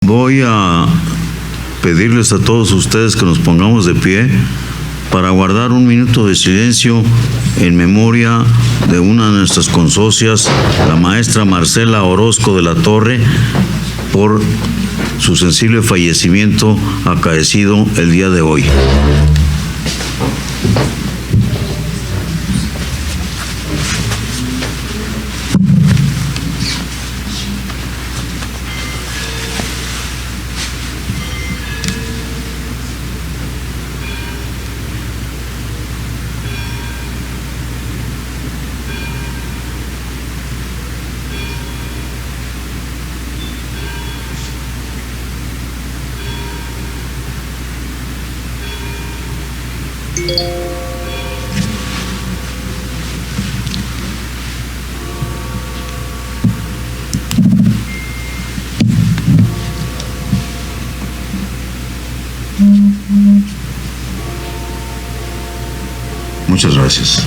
Voy a pedirles a todos ustedes que nos pongamos de pie para guardar un minuto de silencio en memoria de una de nuestras consocias, la maestra Marcela Orozco de la Torre, por su sensible fallecimiento acaecido el día de hoy. Muchas gracias.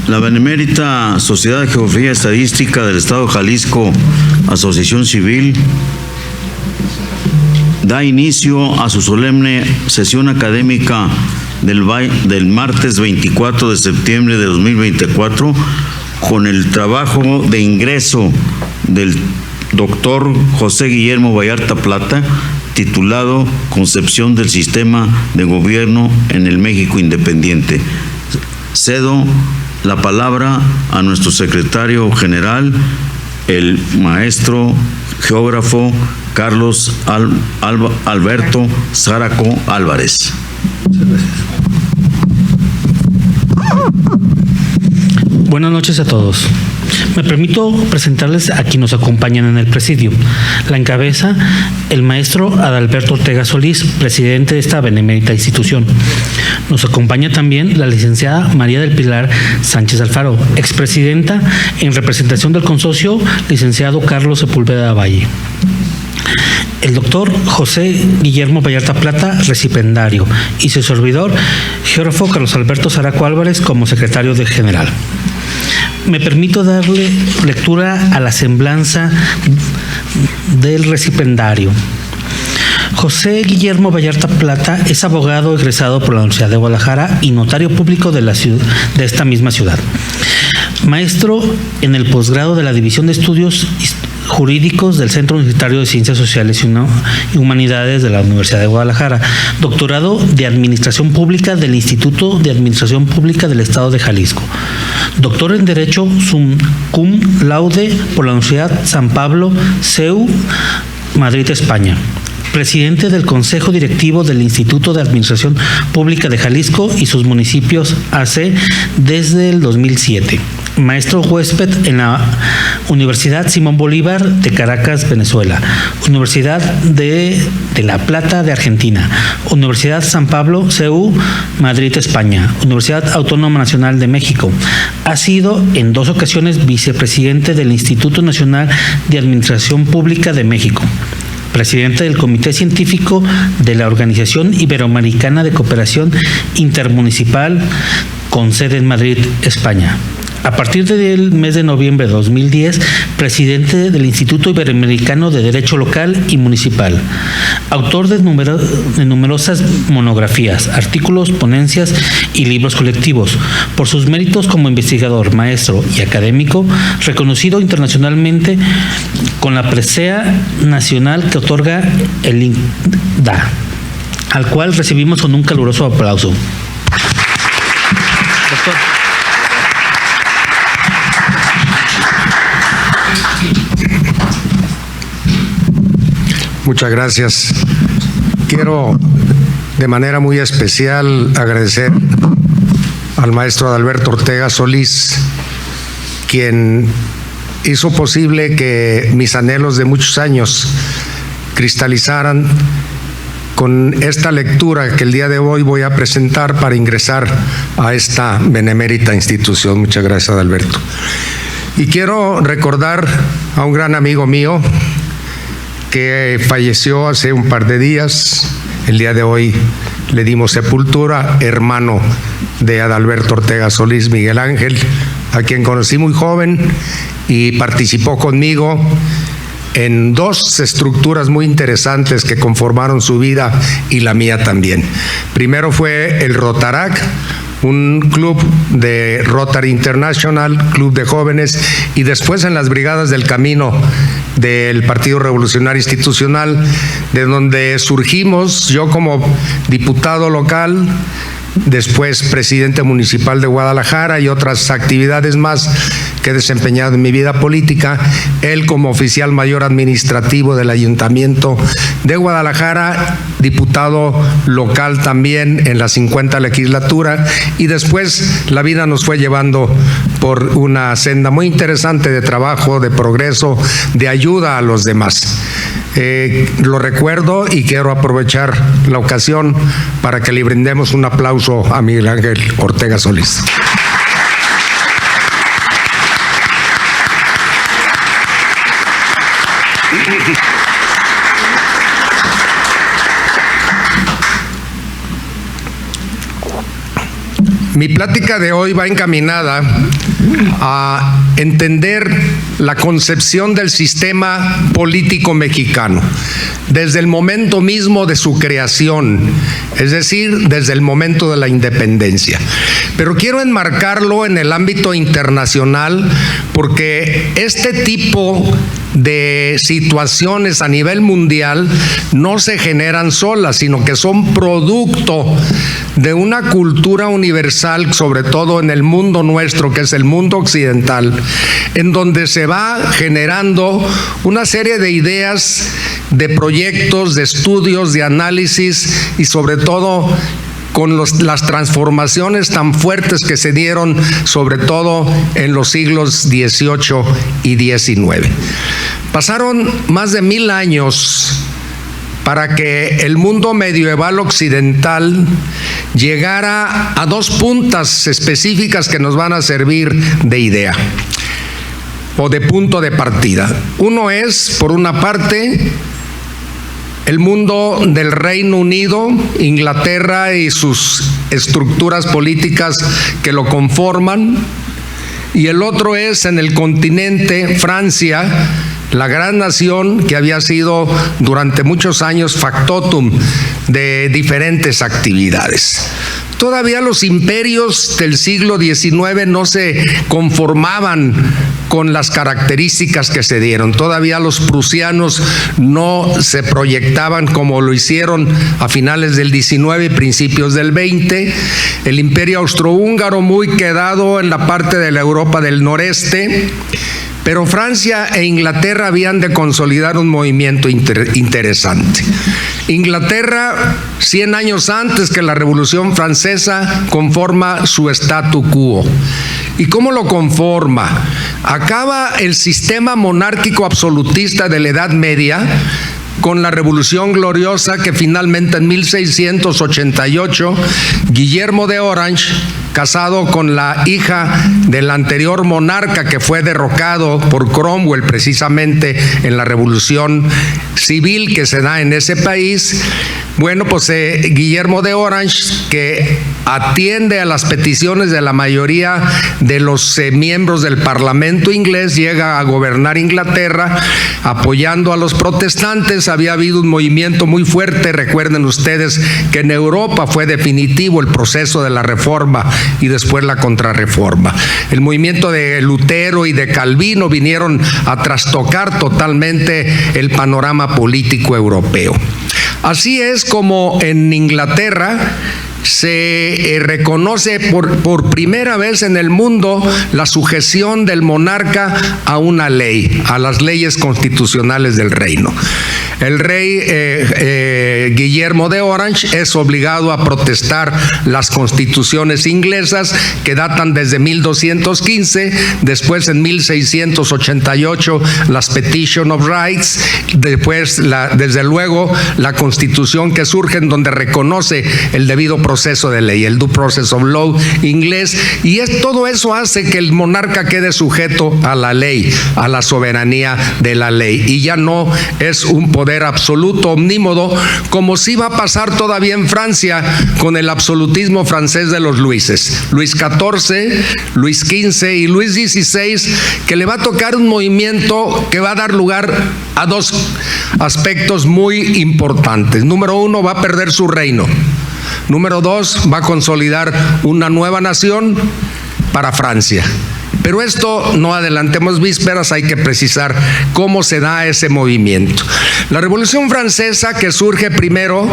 La Benemérita Sociedad de Geografía Estadística del Estado de Jalisco, Asociación Civil, da inicio a su solemne sesión académica del martes 24 de septiembre de 2024 con el trabajo de ingreso del doctor José Guillermo Vallarta Plata, titulado Concepción del Sistema de Gobierno en el México Independiente. Cedo la palabra a nuestro secretario general, el maestro geógrafo Carlos Alberto Zárate Álvarez. Muchas gracias. Buenas noches a todos. Me permito presentarles a quienes nos acompañan en el presidio. La encabeza el maestro Adalberto Ortega Solís, presidente de esta benemérita institución. Nos acompaña también la licenciada María del Pilar Sánchez Alfaro, expresidenta en representación del consorcio, licenciado Carlos Sepúlveda Valle. El doctor José Guillermo Vallarta Plata, recipendario, y su servidor, geógrafo Carlos Alberto Zárate Álvarez, como secretario general. Me permito darle lectura a la semblanza del recipendario. José Guillermo Vallarta Plata es abogado egresado por la Universidad de Guadalajara y notario público de esta misma ciudad. Maestro en el posgrado de la División de Estudios Jurídicos del Centro Universitario de Ciencias Sociales y Humanidades de la Universidad de Guadalajara, doctorado de Administración Pública del Instituto de Administración Pública del Estado de Jalisco, doctor en Derecho cum laude por la Universidad San Pablo, CEU, Madrid, España. Presidente del Consejo Directivo del Instituto de Administración Pública de Jalisco y sus municipios AC desde el 2007. Maestro huésped en la Universidad Simón Bolívar de Caracas, Venezuela, Universidad de La Plata de Argentina, Universidad San Pablo, CEU, Madrid, España, Universidad Autónoma Nacional de México. Ha sido en 2 ocasiones vicepresidente del Instituto Nacional de Administración Pública de México, presidente del Comité Científico de la Organización Iberoamericana de Cooperación Intermunicipal con sede en Madrid, España. A partir del mes de noviembre de 2010, presidente del Instituto Iberoamericano de Derecho Local y Municipal. Autor de numerosas monografías, artículos, ponencias y libros colectivos. Por sus méritos como investigador, maestro y académico, reconocido internacionalmente con la presea nacional que otorga el INCDA, al cual recibimos con un caluroso aplauso. Doctor. Muchas gracias. Quiero de manera muy especial agradecer al maestro Adalberto Ortega Solís, quien hizo posible que mis anhelos de muchos años cristalizaran con esta lectura que el día de hoy voy a presentar para ingresar a esta benemérita institución. Muchas gracias, Adalberto. Y quiero recordar a un gran amigo mío que falleció hace un par de días. El día de hoy le dimos sepultura, hermano de Adalberto Ortega Solís, Miguel Ángel, a quien conocí muy joven y participó conmigo en dos estructuras muy interesantes que conformaron su vida y la mía también. Primero fue el Rotarac, un club de Rotary International, club de jóvenes, y después en las Brigadas del Camino del Partido Revolucionario Institucional, de donde surgimos, yo como diputado local, después presidente municipal de Guadalajara y otras actividades más que he desempeñado en mi vida política, él como oficial mayor administrativo del Ayuntamiento de Guadalajara, diputado local también en la 50 legislatura, y después la vida nos fue llevando por una senda muy interesante de trabajo, de progreso, de ayuda a los demás. Lo recuerdo y quiero aprovechar la ocasión para que le brindemos un aplauso a Miguel Ángel Ortega Solís. Mi plática de hoy va encaminada a entender la concepción del sistema político mexicano desde el momento mismo de su creación, es decir, desde el momento de la independencia. Pero quiero enmarcarlo en el ámbito internacional porque este tipo de situaciones a nivel mundial no se generan solas, sino que son producto de una cultura universal, sobre todo en el mundo nuestro, que es el mundo occidental, en donde se va generando una serie de ideas, de proyectos, de estudios, de análisis y sobre todo con las transformaciones tan fuertes que se dieron, sobre todo en los siglos XVIII y XIX. Pasaron más de 1000 años para que el mundo medieval occidental llegara a dos puntas específicas que nos van a servir de idea o de punto de partida. Uno es, por una parte, el mundo del Reino Unido, Inglaterra y sus estructuras políticas que lo conforman, y el otro es en el continente, Francia, la gran nación que había sido durante muchos años factotum de diferentes actividades. Todavía los imperios del siglo XIX no se conformaban con las características que se dieron. Todavía los prusianos no se proyectaban como lo hicieron a finales del XIX y principios del XX. El imperio austrohúngaro muy quedado en la parte de la Europa del noreste. Pero Francia e Inglaterra habían de consolidar un movimiento interesante. Inglaterra, 100 años antes que la Revolución Francesa, conforma su statu quo. ¿Y cómo lo conforma? Acaba el sistema monárquico absolutista de la Edad Media con la Revolución Gloriosa que finalmente en 1688 Guillermo de Orange, casado con la hija del anterior monarca que fue derrocado por Cromwell precisamente en la revolución civil que se da en ese país, bueno, pues Guillermo de Orange, que atiende a las peticiones de la mayoría de los miembros del Parlamento inglés, llega a gobernar Inglaterra apoyando a los protestantes. Había habido un movimiento muy fuerte, recuerden ustedes que en Europa fue definitivo el proceso de la Reforma y después la Contrarreforma. El movimiento de Lutero y de Calvino vinieron a trastocar totalmente el panorama político europeo. Así es como en Inglaterra se reconoce por primera vez en el mundo la sujeción del monarca a una ley, a las leyes constitucionales del reino. El rey Guillermo de Orange es obligado a protestar las constituciones inglesas que datan desde 1215, después en 1688 las Petition of Rights, después desde luego la constitución que surge en donde reconoce el debido proceso proceso de ley, el due process of law inglés, y todo eso hace que el monarca quede sujeto a la ley, a la soberanía de la ley, y ya no es un poder absoluto, omnímodo, como sí va a pasar todavía en Francia con el absolutismo francés de los Luises, Luis XIV, Luis XV y Luis XVI, que le va a tocar un movimiento que va a dar lugar a dos aspectos muy importantes. Número uno, va a perder su reino. Número dos, va a consolidar una nueva nación para Francia. Pero esto no adelantemos vísperas, hay que precisar cómo se da ese movimiento. La Revolución Francesa, que surge primero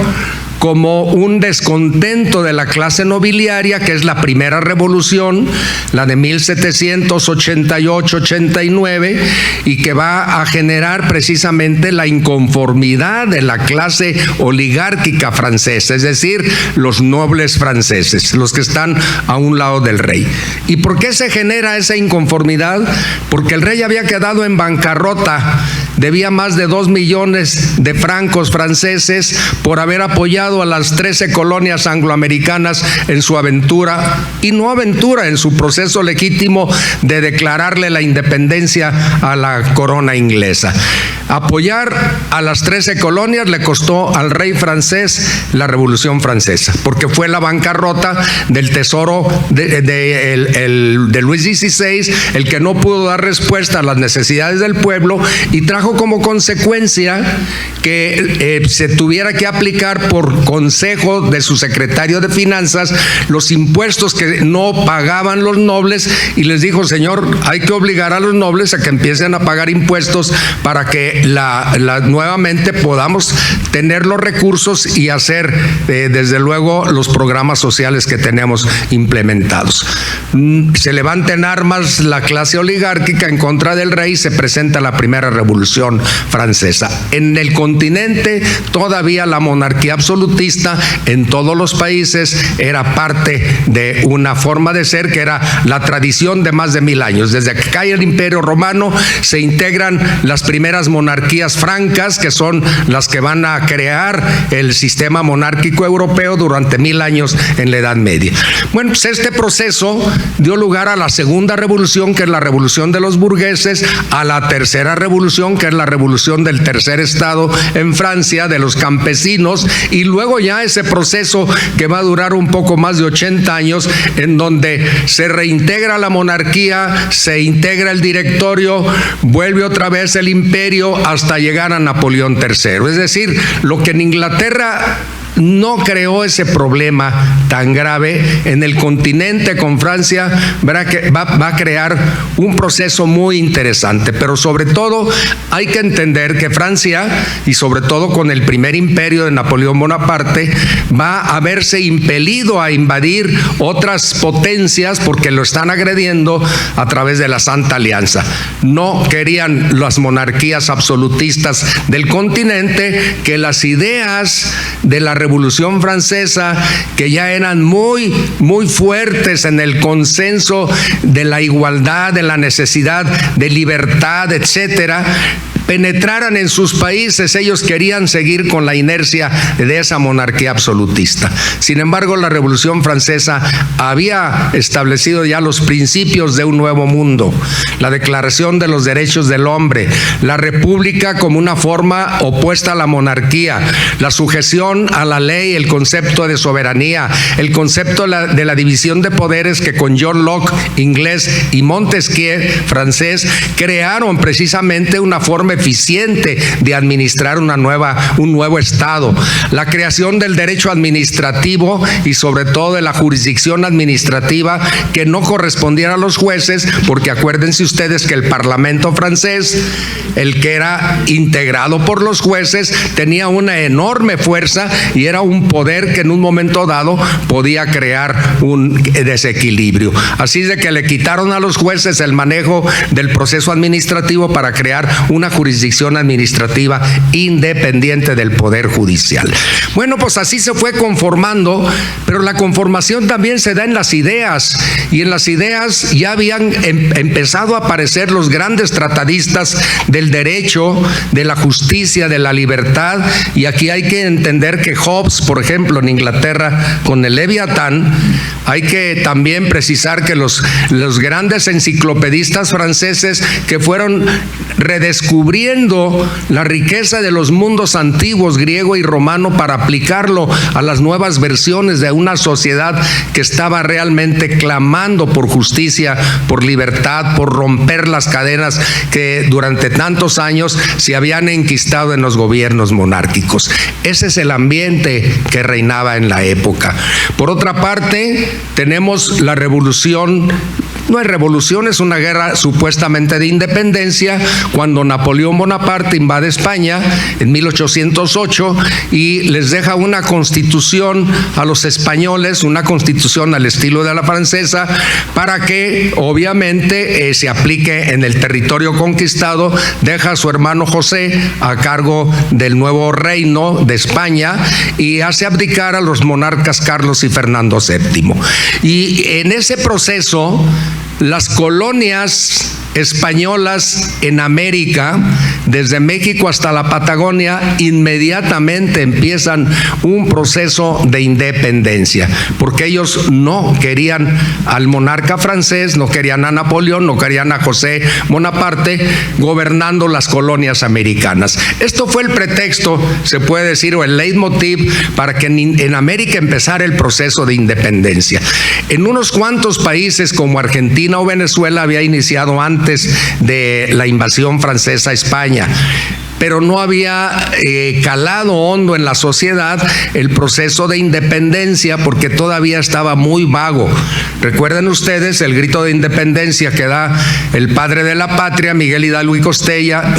como un descontento de la clase nobiliaria, que es la primera revolución, la de 1788-89, y que va a generar precisamente la inconformidad de la clase oligárquica francesa, es decir, los nobles franceses, los que están a un lado del rey. ¿Y por qué se genera esa inconformidad? Porque el rey había quedado en bancarrota, debía más de 2 millones de francos franceses por haber apoyado a las 13 colonias angloamericanas en su aventura, y no aventura, en su proceso legítimo de declararle la independencia a la corona inglesa. Apoyar a las 13 colonias le costó al rey francés la Revolución Francesa, porque fue la bancarrota del tesoro de Luis XVI el que no pudo dar respuesta a las necesidades del pueblo, y trajo como consecuencia que se tuviera que aplicar por consejo de su secretario de Finanzas los impuestos que no pagaban los nobles, y les dijo: señor, hay que obligar a los nobles a que empiecen a pagar impuestos para que nuevamente podamos tener los recursos y hacer desde luego los programas sociales que tenemos implementados. Se levanta en armas la clase oligárquica en contra del rey, se presenta la primera Revolución Francesa. En el continente todavía la monarquía absolutista en todos los países era parte de una forma de ser que era la tradición de más de 1000 años. Desde que cae el Imperio Romano se integran las primeras monarquías francas, que son las que van a crear el sistema monárquico europeo durante 1000 años en la Edad Media. Bueno, pues este proceso dio lugar a la segunda revolución, que es la revolución de los burgueses, a la tercera revolución, que es la revolución del tercer estado en Francia, de los campesinos, y luego ya ese proceso que va a durar un poco más de 80 años, en donde se reintegra la monarquía, se integra el directorio, vuelve otra vez el imperio hasta llegar a Napoleón III. Es decir, lo que en Inglaterra no creó ese problema tan grave, en el continente con Francia va a crear un proceso muy interesante. Pero sobre todo hay que entender que Francia, y sobre todo con el primer imperio de Napoleón Bonaparte, va a verse impelido a invadir otras potencias porque lo están agrediendo a través de la Santa Alianza. No querían las monarquías absolutistas del continente que las ideas de la Revolución Francesa, que ya eran muy fuertes en el consenso de la igualdad, de la necesidad de libertad, etcétera, penetraran en sus países. Ellos querían seguir con la inercia de esa monarquía absolutista. Sin embargo, la Revolución Francesa había establecido ya los principios de un nuevo mundo: la Declaración de los Derechos del Hombre, la República como una forma opuesta a la monarquía, la sujeción a la ley, el concepto de soberanía, el concepto de la división de poderes que con John Locke, inglés, y Montesquieu, francés, crearon precisamente una forma eficiente de administrar un nuevo Estado, la creación del derecho administrativo y sobre todo de la jurisdicción administrativa que no correspondiera a los jueces, porque acuérdense ustedes que el Parlamento francés, el que era integrado por los jueces, tenía una enorme fuerza y era un poder que en un momento dado podía crear un desequilibrio. Así de que le quitaron a los jueces el manejo del proceso administrativo para crear una jurisdicción jurisdicción administrativa independiente del Poder Judicial. Bueno, pues así se fue conformando, pero la conformación también se da en las ideas, y en las ideas ya habían empezado a aparecer los grandes tratadistas del derecho, de la justicia, de la libertad, y aquí hay que entender que Hobbes, por ejemplo, en Inglaterra, con el Leviatán, hay que también precisar que los grandes enciclopedistas franceses que fueron redescubriendo la riqueza de los mundos antiguos, griego y romano, para aplicarlo a las nuevas versiones de una sociedad que estaba realmente clamando por justicia, por libertad, por romper las cadenas que durante tantos años se habían enquistado en los gobiernos monárquicos. Ese es el ambiente que reinaba en la época. Por otra parte, tenemos la revolución. No es revolución, es una guerra supuestamente de independencia, cuando Napoleón Bonaparte invade España en 1808 y les deja una constitución a los españoles, una constitución al estilo de la francesa, para que obviamente se aplique en el territorio conquistado. Deja a su hermano José a cargo del nuevo reino de España y hace abdicar a los monarcas Carlos y Fernando VII. Y en ese proceso, las colonias españolas en América, desde México hasta la Patagonia, inmediatamente empiezan un proceso de independencia, porque ellos no querían al monarca francés, no querían a Napoleón, no querían a José Bonaparte gobernando las colonias americanas. Esto fue el pretexto, se puede decir, o el leitmotiv para que en América empezara el proceso de independencia. En unos cuantos países como Argentina o Venezuela había iniciado antes de la invasión francesa a España, pero no había calado hondo en la sociedad el proceso de independencia, porque todavía estaba muy vago. Recuerden ustedes el grito de independencia que da el padre de la patria, Miguel Hidalgo y Costilla,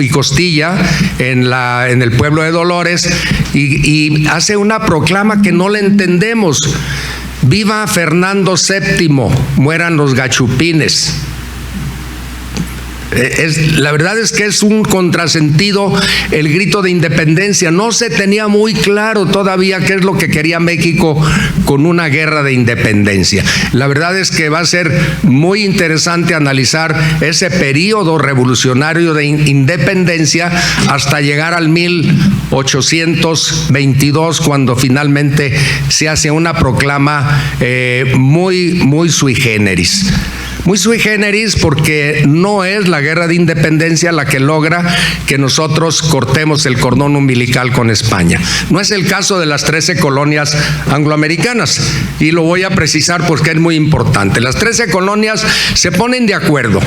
en el pueblo de Dolores, y hace una proclama que no le entendemos: viva Fernando VII, mueran los gachupines. La verdad es que es un contrasentido el grito de independencia. No se tenía muy claro todavía qué es lo que quería México con una guerra de independencia. La verdad es que va a ser muy interesante analizar ese periodo revolucionario de independencia hasta llegar al 1822, cuando finalmente se hace una proclama muy sui generis. Muy sui generis porque no es la guerra de independencia la que logra que nosotros cortemos el cordón umbilical con España. No es el caso de las 13 colonias angloamericanas, y lo voy a precisar porque es muy importante. Las 13 colonias se ponen de acuerdo.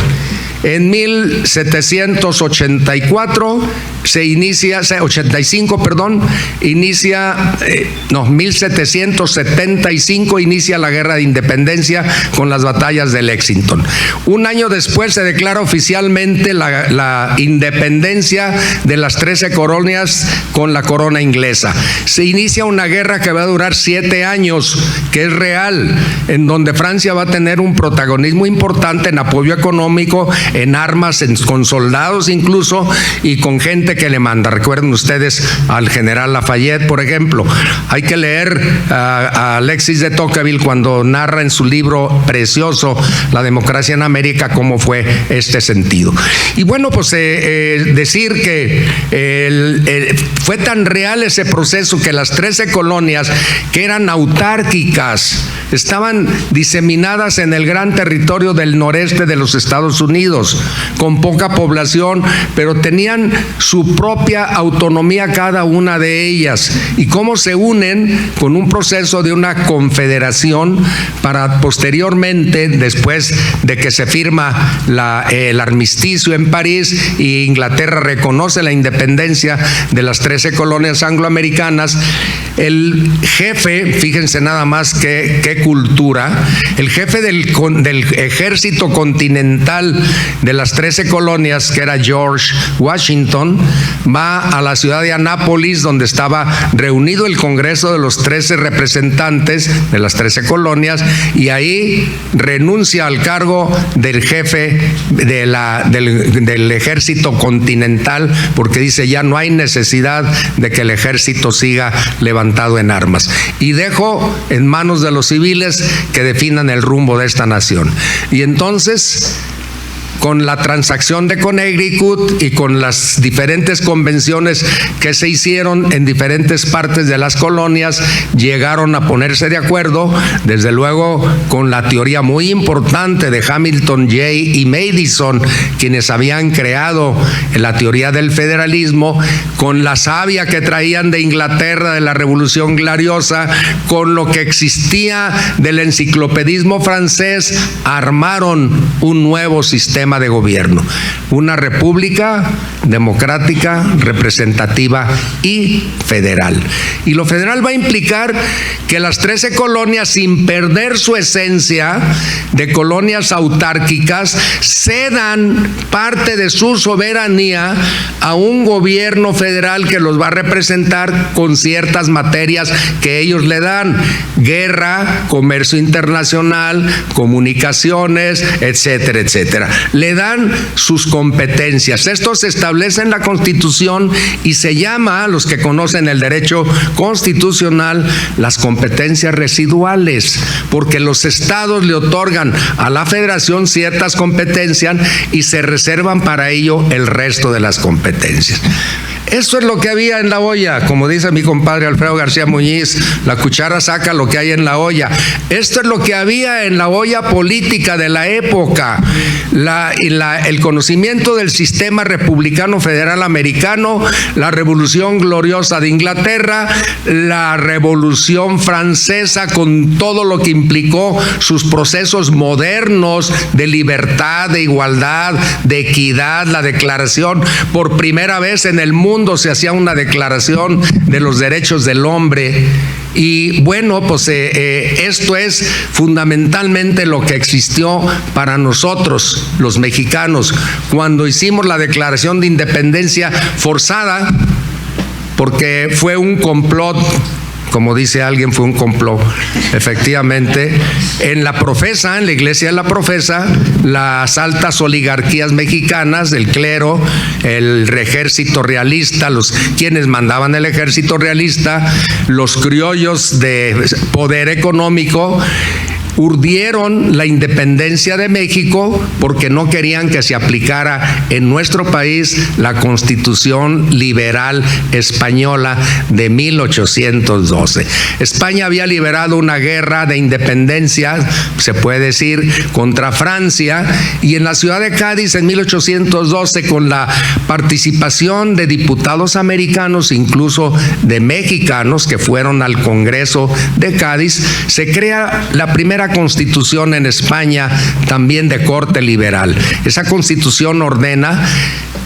En 1785 inicia la guerra de independencia con las batallas de Lexington. Un año después se declara oficialmente la independencia de las 13 colonias con la corona inglesa. Se inicia una guerra que va a durar 7 años, que es real, en donde Francia va a tener un protagonismo importante en apoyo económico, en armas, con soldados incluso, y con gente que le manda. Recuerden ustedes al general Lafayette, por ejemplo. Hay que leer a Alexis de Tocqueville cuando narra en su libro precioso La democracia en América cómo fue este sentido. Y bueno, pues decir que fue tan real ese proceso que las 13 colonias, que eran autárquicas, estaban diseminadas en el gran territorio del noreste de los Estados Unidos, con poca población, pero tenían su propia autonomía cada una de ellas, y cómo se unen con un proceso de una confederación para posteriormente, después de que se firma el armisticio en París y Inglaterra reconoce la independencia de las 13 colonias angloamericanas, el jefe, fíjense nada más qué de Cultura, el jefe del ejército continental de las 13 colonias, que era George Washington, va a la ciudad de Annapolis, donde estaba reunido el Congreso de los 13 representantes de las 13 colonias, y ahí renuncia al cargo del jefe del ejército continental, porque dice: ya no hay necesidad de que el ejército siga levantado en armas, y dejo en manos de los civiles que definan el rumbo de esta nación. Y entonces, con la transacción de Connecticut y con las diferentes convenciones que se hicieron en diferentes partes de las colonias, llegaron a ponerse de acuerdo, desde luego con la teoría muy importante de Hamilton, Jay y Madison, quienes habían creado la teoría del federalismo, con la savia que traían de Inglaterra, de la Revolución Gloriosa, con lo que existía del enciclopedismo francés, armaron un nuevo sistema de gobierno, una república democrática, representativa y federal. Y lo federal va a implicar que las 13 colonias, sin perder su esencia de colonias autárquicas, cedan parte de su soberanía a un gobierno federal que los va a representar con ciertas materias que ellos le dan: guerra, comercio internacional, comunicaciones, etcétera, etcétera. Le dan sus competencias. Esto se establece en la Constitución y se llama, a los que conocen el derecho constitucional, las competencias residuales, porque los estados le otorgan a la federación ciertas competencias y se reservan para ello el resto de las competencias. Esto es lo que había en la olla, como dice mi compadre Alfredo García Muñiz: la cuchara saca lo que hay en la olla. Esto es lo que había en la olla política de la época. El conocimiento del sistema republicano federal americano, la Revolución Gloriosa de Inglaterra, la Revolución Francesa, con todo lo que implicó sus procesos modernos de libertad, de igualdad, de equidad, la declaración. Por primera vez en el mundo se hacía una declaración de los derechos del hombre. Y bueno, pues esto es fundamentalmente lo que existió para nosotros, los mexicanos, cuando hicimos la declaración de independencia forzada, porque fue un complot. Como dice alguien, fue un complot. Efectivamente, en la iglesia de la Profesa, las altas oligarquías mexicanas, el clero, el ejército realista, quienes mandaban el ejército realista, los criollos de poder económico, urdieron la independencia de México porque no querían que se aplicara en nuestro país la Constitución liberal española de 1812. España había liberado una guerra de independencia, se puede decir, contra Francia, y en la ciudad de Cádiz en 1812, con la participación de diputados americanos, incluso de mexicanos que fueron al Congreso de Cádiz, se crea la primera constitución en España, también de corte liberal. Esa constitución ordena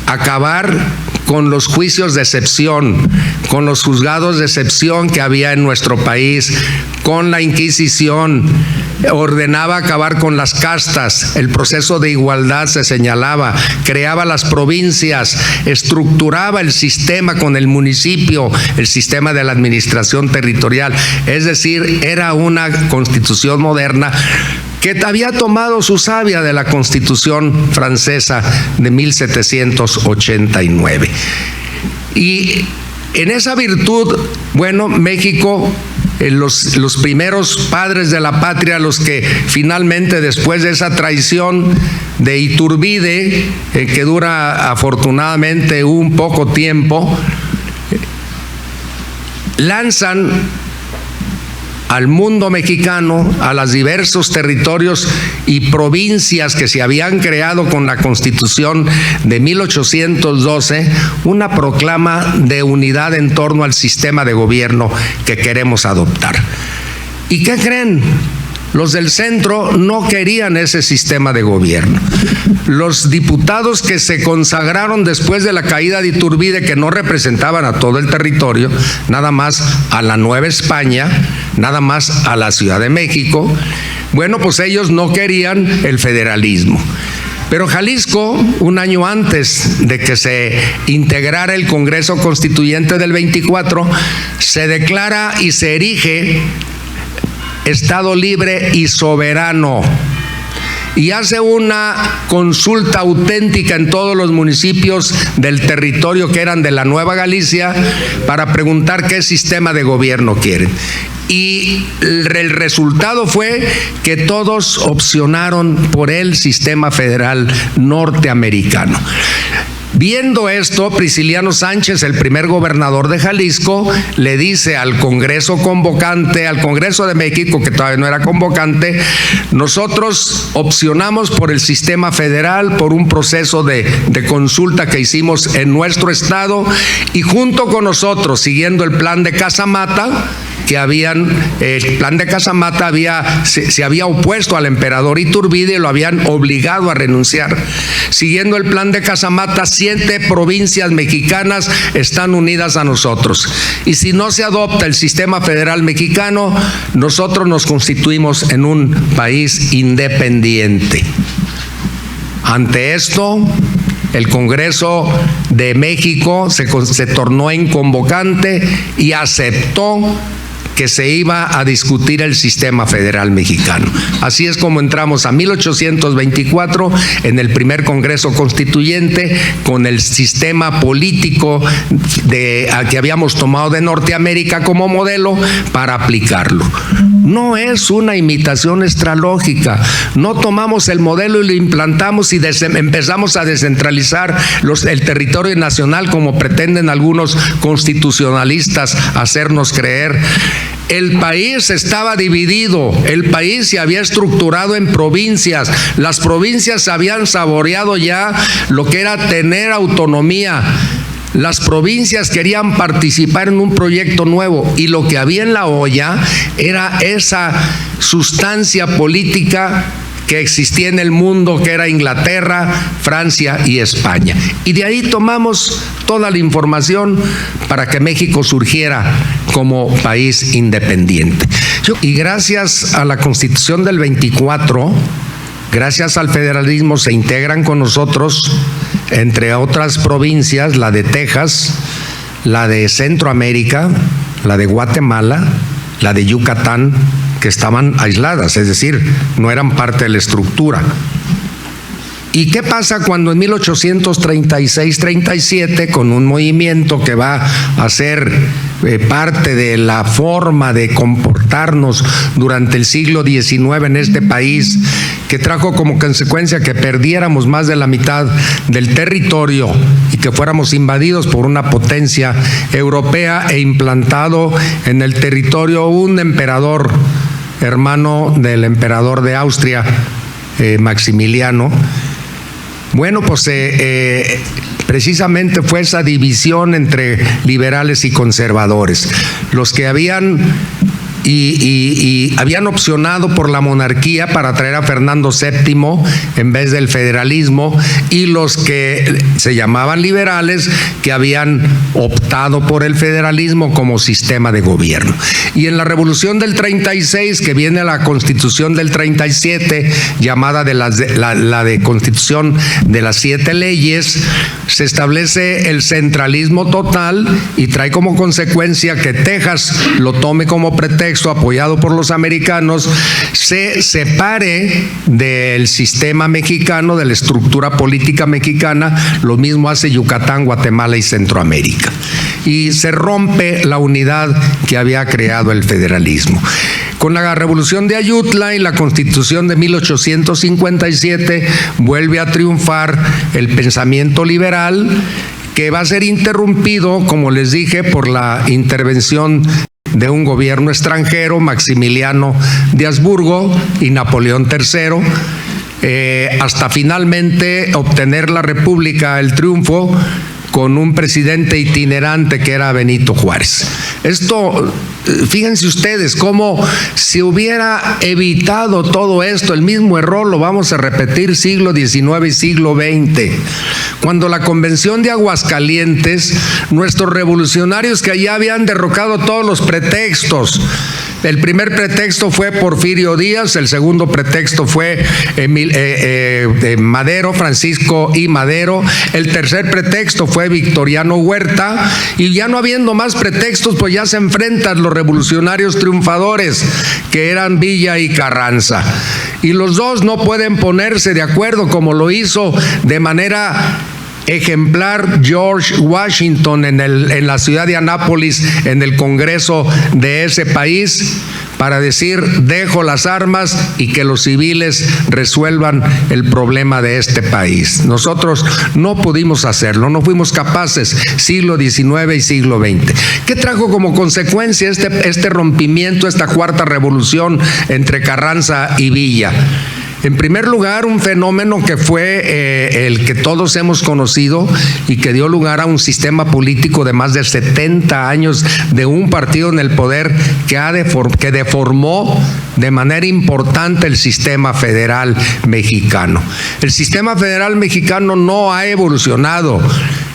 acabar con los juicios de excepción, con los juzgados de excepción que había en nuestro país, con la Inquisición. Ordenaba acabar con las castas, el proceso de igualdad se señalaba, creaba las provincias, estructuraba el sistema con el municipio, el sistema de la administración territorial. Es decir, era una constitución moderna que había tomado su savia de la Constitución francesa de 1789. Y en esa virtud, bueno, México, los primeros padres de la patria, los que finalmente, después de esa traición de Iturbide, que dura afortunadamente un poco tiempo, lanzan al mundo mexicano, a los diversos territorios y provincias que se habían creado con la Constitución de 1812, una proclama de unidad en torno al sistema de gobierno que queremos adoptar. ¿Y qué creen? Los del centro no querían ese sistema de gobierno. Los diputados que se consagraron después de la caída de Iturbide, que no representaban a todo el territorio, nada más a la Nueva España, nada más a la Ciudad de México. Bueno, pues ellos no querían el federalismo. Pero Jalisco, un año antes de que se integrara el Congreso Constituyente del 24, se declara y se erige Estado libre y soberano, y hace una consulta auténtica en todos los municipios del territorio que eran de la Nueva Galicia para preguntar qué sistema de gobierno quieren. Y el resultado fue que todos opcionaron por el sistema federal norteamericano. Viendo esto, Prisciliano Sánchez, el primer gobernador de Jalisco, le dice al Congreso convocante, al Congreso de México, que todavía no era convocante: nosotros opcionamos por el sistema federal, por un proceso de consulta que hicimos en nuestro estado, y junto con nosotros, siguiendo el plan de Casamata, que el plan de Casamata se había opuesto al emperador Iturbide y lo habían obligado a renunciar. Siguiendo el plan de Casamata, 7 provincias mexicanas están unidas a nosotros. Y si no se adopta el sistema federal mexicano, nosotros nos constituimos en un país independiente. Ante esto, el Congreso de México se tornó en convocante y aceptó que se iba a discutir el sistema federal mexicano. Así es como entramos a 1824 en el primer Congreso Constituyente con el sistema político que habíamos tomado de Norteamérica como modelo para aplicarlo. No es una imitación extralógica. No tomamos el modelo y lo implantamos y empezamos a descentralizar el territorio nacional como pretenden algunos constitucionalistas hacernos creer. El país estaba dividido, el país se había estructurado en provincias, las provincias habían saboreado ya lo que era tener autonomía. Las provincias querían participar en un proyecto nuevo y lo que había en la olla era esa sustancia política que existía en el mundo, que era Inglaterra, Francia y España. Y de ahí tomamos toda la información para que México surgiera como país independiente. Y gracias a la Constitución del 24, gracias al federalismo, se integran con nosotros, entre otras provincias, la de Texas, la de Centroamérica, la de Guatemala, la de Yucatán, que estaban aisladas, es decir, no eran parte de la estructura. ¿Y qué pasa cuando en 1836-37, con un movimiento que va a ser parte de la forma de comportarnos durante el siglo XIX en este país, que trajo como consecuencia que perdiéramos más de la mitad del territorio y que fuéramos invadidos por una potencia europea e implantado en el territorio un emperador, hermano del emperador de Austria, Maximiliano? Bueno, pues precisamente fue esa división entre liberales y conservadores. Los que habían habían opcionado por la monarquía para traer a Fernando VII en vez del federalismo, y los que se llamaban liberales, que habían optado por el federalismo como sistema de gobierno. Y en la Revolución del 36, que viene la Constitución del 37, llamada la de Constitución de las 7 leyes, se establece el centralismo total y trae como consecuencia que Texas lo tome como pretexto, apoyado por los americanos, se separe del sistema mexicano, de la estructura política mexicana. Lo mismo hace Yucatán, Guatemala y Centroamérica. Y se rompe la unidad que había creado el federalismo. Con la Revolución de Ayutla y la Constitución de 1857 vuelve a triunfar el pensamiento liberal, que va a ser interrumpido, como les dije, por la intervención de un gobierno extranjero, Maximiliano de Habsburgo y Napoleón III, hasta finalmente obtener la República, el triunfo, con un presidente itinerante que era Benito Juárez. Esto, fíjense ustedes, cómo se hubiera evitado todo esto, el mismo error lo vamos a repetir siglo XIX y siglo XX. Cuando la Convención de Aguascalientes, nuestros revolucionarios que allá habían derrocado todos los pretextos, El primer pretexto fue Porfirio Díaz, el segundo pretexto fue Madero, Francisco I. Madero, el tercer pretexto fue Victoriano Huerta, y ya no habiendo más pretextos, pues ya se enfrentan los revolucionarios triunfadores, que eran Villa y Carranza. Y los dos no pueden ponerse de acuerdo, como lo hizo de manera ejemplar George Washington en la ciudad de Annapolis, en el Congreso de ese país, para decir: dejo las armas y que los civiles resuelvan el problema de este país. Nosotros no pudimos hacerlo, no fuimos capaces, siglo XIX y siglo XX. ¿Qué trajo como consecuencia este rompimiento, esta cuarta revolución entre Carranza y Villa? En primer lugar, un fenómeno que fue el que todos hemos conocido y que dio lugar a un sistema político de más de 70 años de un partido en el poder que deformó de manera importante el sistema federal mexicano. El sistema federal mexicano no ha evolucionado.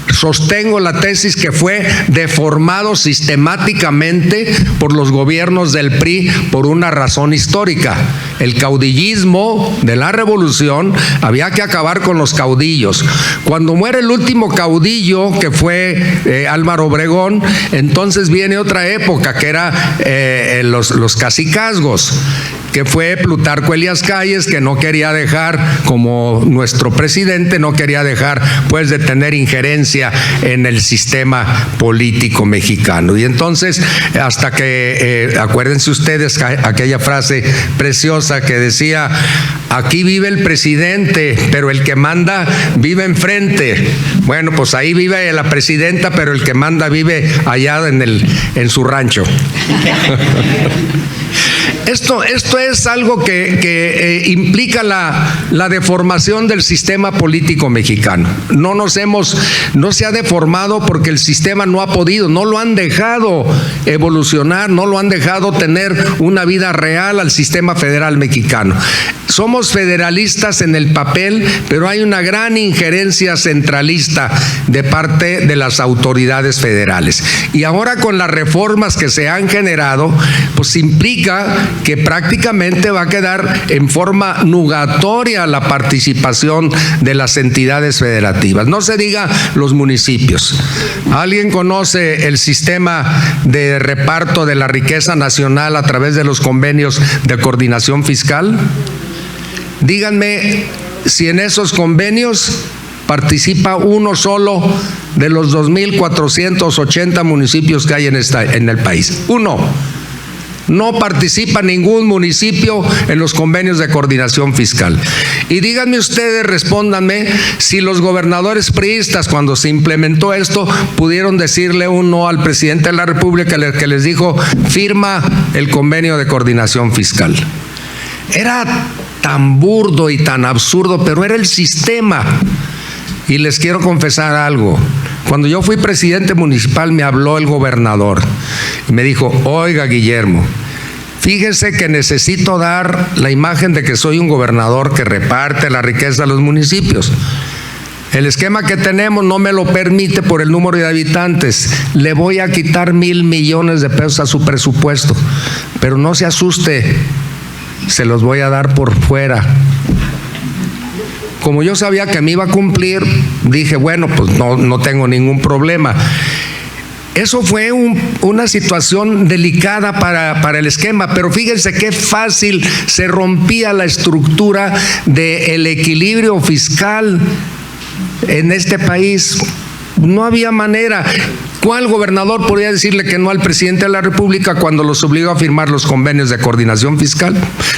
Sostengo la tesis que fue deformado sistemáticamente por los gobiernos del PRI por una razón histórica. El caudillismo de la revolución, había que acabar con los caudillos. Cuando muere el último caudillo, que fue Álvaro Obregón, entonces viene otra época, que era los cacicazgos, que fue Plutarco Elías Calles, que no quería dejar, como nuestro presidente, no quería dejar pues de tener injerencia en el sistema político mexicano. Y entonces, hasta que, acuérdense ustedes aquella frase preciosa que decía: aquí vive el presidente, pero el que manda vive enfrente. Bueno, pues ahí vive la presidenta, pero el que manda vive allá en su rancho. Esto es algo que implica la deformación del sistema político mexicano. No se ha deformado porque el sistema no ha podido, no lo han dejado evolucionar, no lo han dejado tener una vida real al sistema federal mexicano. Somos federalistas en el papel, pero hay una gran injerencia centralista de parte de las autoridades federales. Y ahora, con las reformas que se han generado, pues implica que prácticamente va a quedar en forma nugatoria la participación de las entidades federativas. No se diga los municipios. ¿Alguien conoce el sistema de reparto de la riqueza nacional a través de los convenios de coordinación fiscal? Díganme si en esos convenios participa uno solo de los 2.480 municipios que hay en el país. Uno. No participa ningún municipio en los convenios de coordinación fiscal. Y díganme ustedes, respóndanme, si los gobernadores priistas, cuando se implementó esto, pudieron decirle un no al presidente de la República, que les dijo: firma el convenio de coordinación fiscal. Era tan burdo y tan absurdo, pero era el sistema. Y les quiero confesar algo. Cuando yo fui presidente municipal, me habló el gobernador y me dijo: oiga, Guillermo, fíjese que necesito dar la imagen de que soy un gobernador que reparte la riqueza a los municipios. El esquema que tenemos no me lo permite por el número de habitantes. Le voy a quitar 1,000 millones de pesos a su presupuesto, pero no se asuste, se los voy a dar por fuera. Como yo sabía que me iba a cumplir, dije: bueno, pues no tengo ningún problema. Eso fue una situación delicada para el esquema, pero fíjense qué fácil se rompía la estructura del equilibrio fiscal en este país. No había manera. ¿Cuál gobernador podría decirle que no al presidente de la República cuando los obligó a firmar los convenios de coordinación fiscal?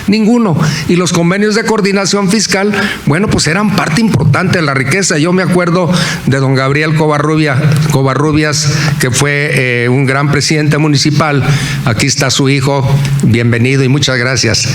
Ninguno. Y los convenios de coordinación fiscal, bueno, pues eran parte importante de la riqueza. Yo me acuerdo de don Gabriel Covarrubias, que fue un gran presidente municipal. Aquí está su hijo, bienvenido y muchas gracias.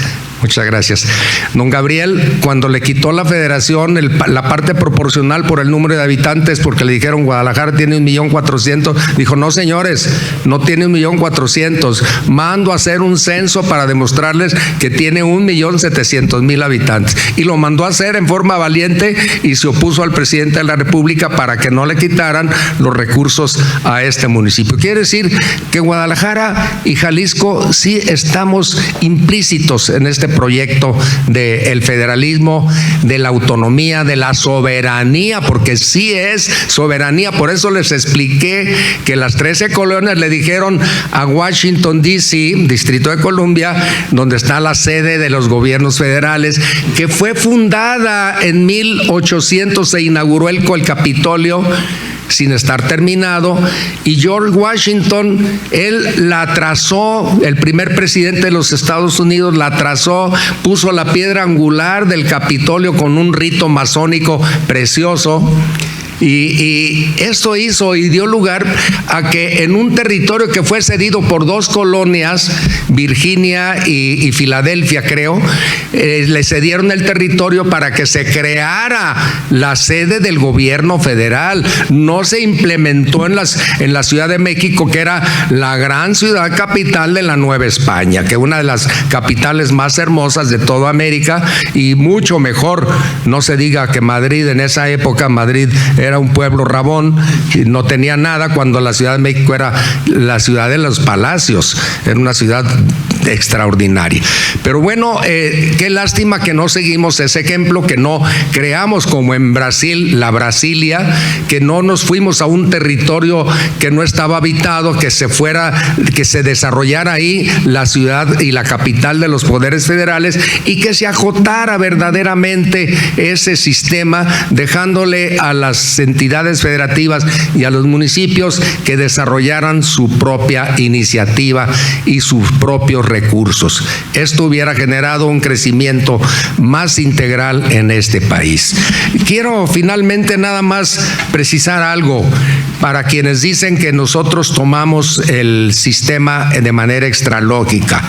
Muchas gracias. Don Gabriel, cuando le quitó la federación la parte proporcional por el número de habitantes, porque le dijeron Guadalajara tiene 1,400,000, dijo, no señores, no tiene 1,400,000, mando a hacer un censo para demostrarles que tiene 1,700,000 habitantes. Y lo mandó a hacer en forma valiente y se opuso al presidente de la República para que no le quitaran los recursos a este municipio. Quiere decir que Guadalajara y Jalisco sí estamos implícitos en este proyecto del federalismo, de la autonomía, de la soberanía, porque sí es soberanía. Por eso les expliqué que las 13 colonias le dijeron a Washington, D.C., Distrito de Columbia, donde está la sede de los gobiernos federales, que fue fundada en 1800, se inauguró el Capitolio sin estar terminado, y George Washington, él la trazó, el primer presidente de los Estados Unidos la trazó, puso la piedra angular del Capitolio con un rito masónico precioso. Y esto hizo y dio lugar a que en un territorio que fue cedido por 2 colonias, Virginia y Filadelfia, creo, le cedieron el territorio para que se creara la sede del gobierno federal. No se implementó en la Ciudad de México, que era la gran ciudad capital de la Nueva España, que es una de las capitales más hermosas de toda América y mucho mejor. No se diga que Madrid, en esa época, Madrid era un pueblo rabón y no tenía nada, cuando la Ciudad de México era la ciudad de los palacios, era una ciudad extraordinaria. Pero bueno, qué lástima que no seguimos ese ejemplo, que no creamos como en Brasil, la Brasilia, que no nos fuimos a un territorio que no estaba habitado, que se desarrollara ahí la ciudad y la capital de los poderes federales, y que se acotara verdaderamente ese sistema, dejándole a las entidades federativas y a los municipios que desarrollaran su propia iniciativa y sus propios recursos. Esto hubiera generado un crecimiento más integral en este país. Quiero finalmente nada más precisar algo para quienes dicen que nosotros tomamos el sistema de manera extralógica.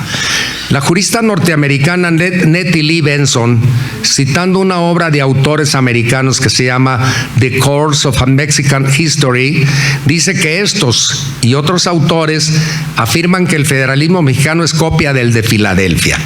La jurista norteamericana Nettie Lee Benson, citando una obra de autores americanos que se llama The Course of a Mexican History, dice que estos y otros autores afirman que el federalismo mexicano es copia del de Filadelfia.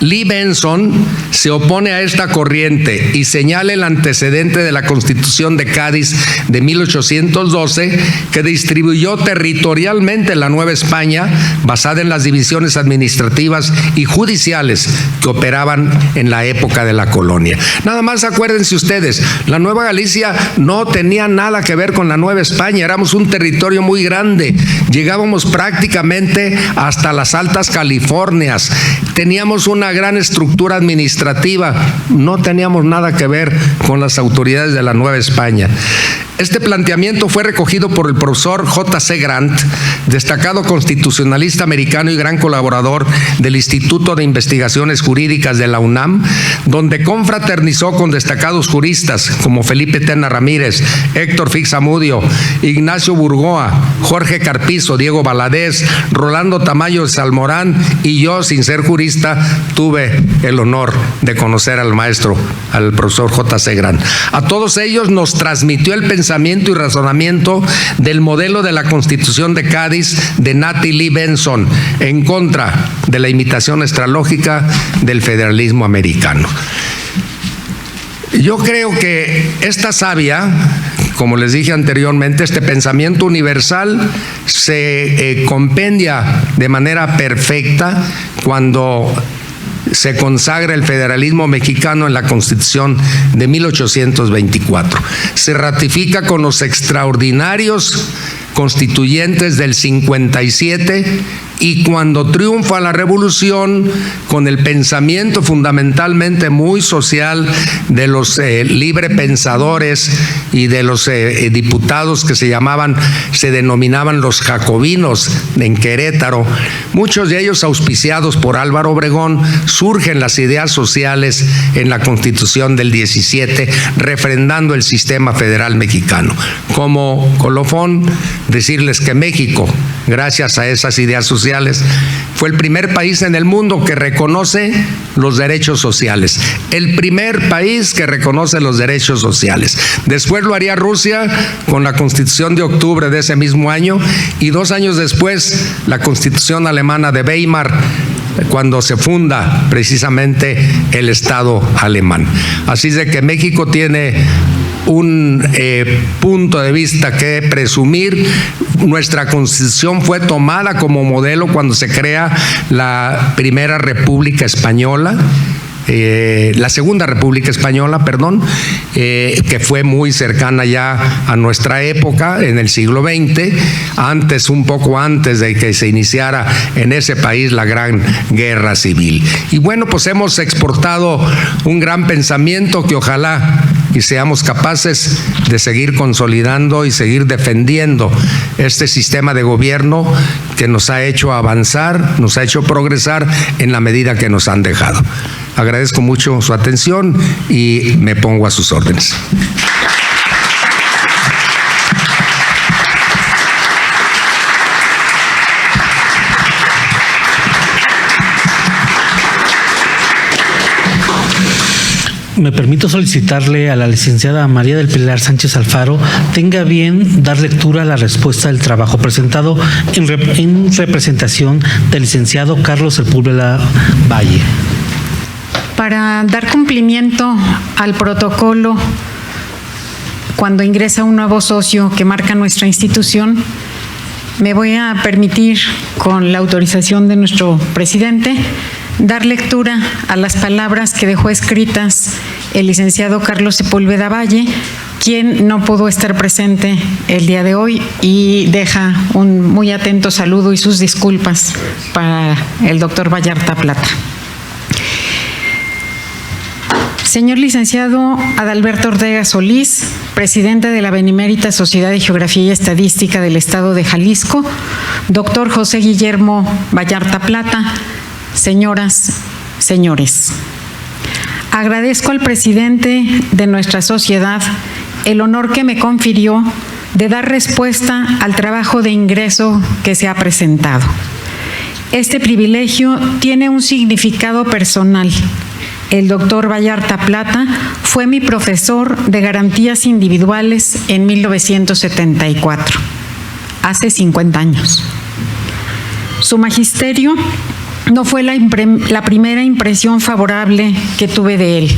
Lee Benson se opone a esta corriente y señala el antecedente de la Constitución de Cádiz de 1812, que distribuyó territorialmente la Nueva España, basada en las divisiones administrativas y judiciales que operaban en la época de la colonia. Nada más acuérdense ustedes, la Nueva Galicia no tenía nada que ver con la Nueva España, éramos un territorio muy grande, llegábamos prácticamente hasta las Altas Californias, teníamos una gran estructura administrativa, no teníamos nada que ver con las autoridades de la Nueva España. Este planteamiento fue recogido por el profesor J.C. Grant, destacado constitucionalista americano y gran colaborador del Instituto de Investigaciones Jurídicas de la UNAM, donde confraternizó con destacados juristas como Felipe Tena Ramírez, Héctor Fixamudio, Ignacio Burgoa, Jorge Carpizo, Diego Valadez, Rolando Tamayo de Salmorán, y yo, sin ser jurista, tuve el honor de conocer al maestro, al profesor J.C. Grant. A todos ellos nos transmitió el pensamiento y razonamiento del modelo de la Constitución de Cádiz de Nettie Lee Benson, en contra de la imitación extralógica del federalismo americano. Yo creo que esta savia, como les dije anteriormente, este pensamiento universal se compendia de manera perfecta cuando se consagra el federalismo mexicano en la Constitución de 1824. Se ratifica con los extraordinarios constituyentes del 57, y cuando triunfa la revolución, con el pensamiento fundamentalmente muy social de los librepensadores y de los diputados que se denominaban los jacobinos en Querétaro, muchos de ellos auspiciados por Álvaro Obregón, surgen las ideas sociales en la Constitución del 17, refrendando el sistema federal mexicano. Como colofón, decirles que México, gracias a esas ideas sociales, sociales. Fue el primer país en el mundo que reconoce los derechos sociales. El primer país que reconoce los derechos sociales. Después lo haría Rusia con la Constitución de octubre de ese mismo año, y 2 años después la Constitución alemana de Weimar, cuando se funda precisamente el Estado alemán. Así de que México tiene un punto de vista que presumir. Nuestra Constitución fue tomada como modelo cuando se crea la primera República Española, la Segunda República Española, perdón, que fue muy cercana ya a nuestra época, en el siglo XX, un poco antes de que se iniciara en ese país la Gran Guerra Civil. Y bueno, pues hemos exportado un gran pensamiento que ojalá y seamos capaces de seguir consolidando y seguir defendiendo este sistema de gobierno que nos ha hecho avanzar, nos ha hecho progresar en la medida que nos han dejado. Agradezco mucho su atención y me pongo a sus órdenes. Me permito solicitarle a la licenciada María del Pilar Sánchez Alfaro tenga bien dar lectura a la respuesta del trabajo presentado en representación del licenciado Carlos Sepúlveda Valle. Para dar cumplimiento al protocolo cuando ingresa un nuevo socio que marca nuestra institución, me voy a permitir, con la autorización de nuestro presidente, dar lectura a las palabras que dejó escritas el licenciado Carlos Sepúlveda Valle, quien no pudo estar presente el día de hoy y deja un muy atento saludo y sus disculpas para el doctor Vallarta Plata. Señor licenciado Adalberto Ortega Solís, presidente de la Benemérita Sociedad de Geografía y Estadística del Estado de Jalisco, doctor José Guillermo Vallarta Plata, señoras, señores. Agradezco al presidente de nuestra sociedad el honor que me confirió de dar respuesta al trabajo de ingreso que se ha presentado. Este privilegio tiene un significado personal. El doctor Vallarta Plata fue mi profesor de garantías individuales en 1974, hace 50 años. Su magisterio no fue la primera impresión favorable que tuve de él.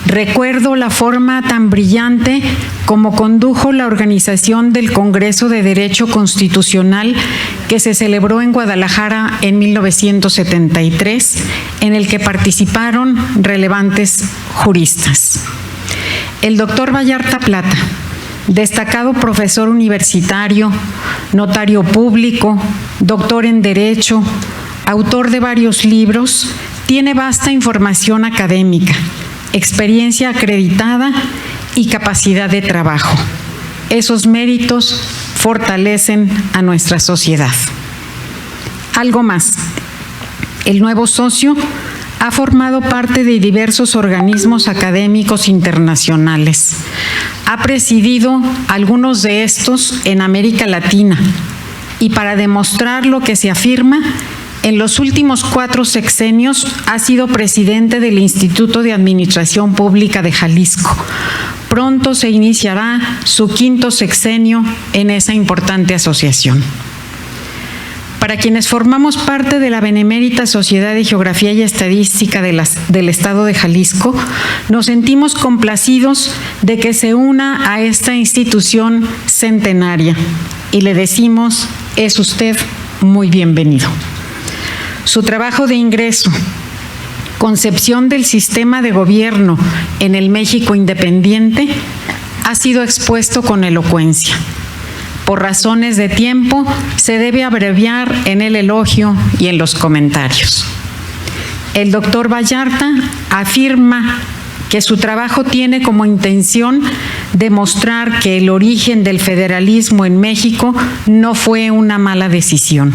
Recuerdo la forma tan brillante como condujo la organización del Congreso de Derecho Constitucional que se celebró en Guadalajara en 1973, en el que participaron relevantes juristas. El doctor Vallarta Plata, destacado profesor universitario, notario público, doctor en Derecho, autor de varios libros, tiene vasta información académica, experiencia acreditada y capacidad de trabajo. Esos méritos fortalecen a nuestra sociedad. Algo más, el nuevo socio ha formado parte de diversos organismos académicos internacionales. Ha presidido algunos de estos en América Latina y para demostrar lo que se afirma, en los últimos 4 sexenios ha sido presidente del Instituto de Administración Pública de Jalisco. Pronto se iniciará su 5º sexenio en esa importante asociación. Para quienes formamos parte de la Benemérita Sociedad de Geografía y Estadística del Estado de Jalisco, nos sentimos complacidos de que se una a esta institución centenaria y le decimos, es usted muy bienvenido. Su trabajo de ingreso, concepción del sistema de gobierno en el México independiente, ha sido expuesto con elocuencia. Por razones de tiempo, se debe abreviar en el elogio y en los comentarios. El doctor Vallarta afirma que su trabajo tiene como intención demostrar que el origen del federalismo en México no fue una mala decisión,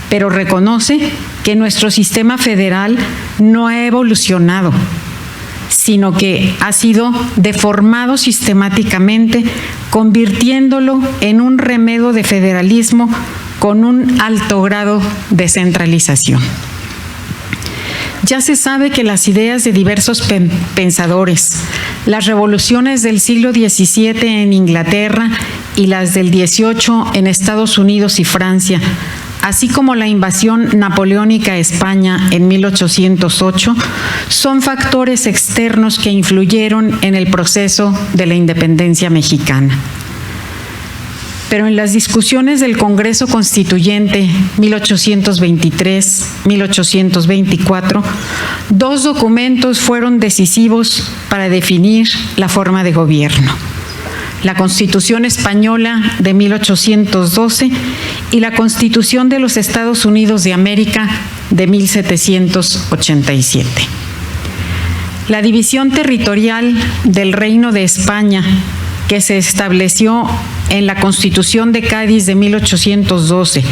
pero reconoce que nuestro sistema federal no ha evolucionado, sino que ha sido deformado sistemáticamente, convirtiéndolo en un remedio de federalismo con un alto grado de centralización. Ya se sabe que las ideas de diversos pensadores, las revoluciones del siglo XVII en Inglaterra y las del XVIII en Estados Unidos y Francia, así como la invasión napoleónica a España en 1808, son factores externos que influyeron en el proceso de la independencia mexicana. Pero en las discusiones del Congreso Constituyente 1823-1824, dos documentos fueron decisivos para definir la forma de gobierno: la Constitución Española de 1812 y la Constitución de los Estados Unidos de América de 1787. La división territorial del Reino de España, que se estableció en la Constitución de Cádiz de 1812,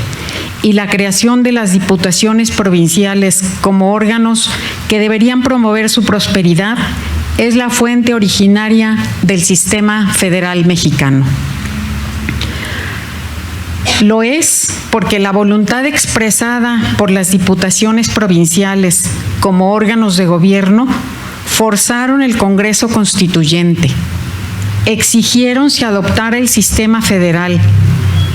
y la creación de las diputaciones provinciales como órganos que deberían promover su prosperidad, es la fuente originaria del sistema federal mexicano. Lo es porque la voluntad expresada por las diputaciones provinciales como órganos de gobierno forzaron el Congreso Constituyente, exigieron se adoptara el sistema federal.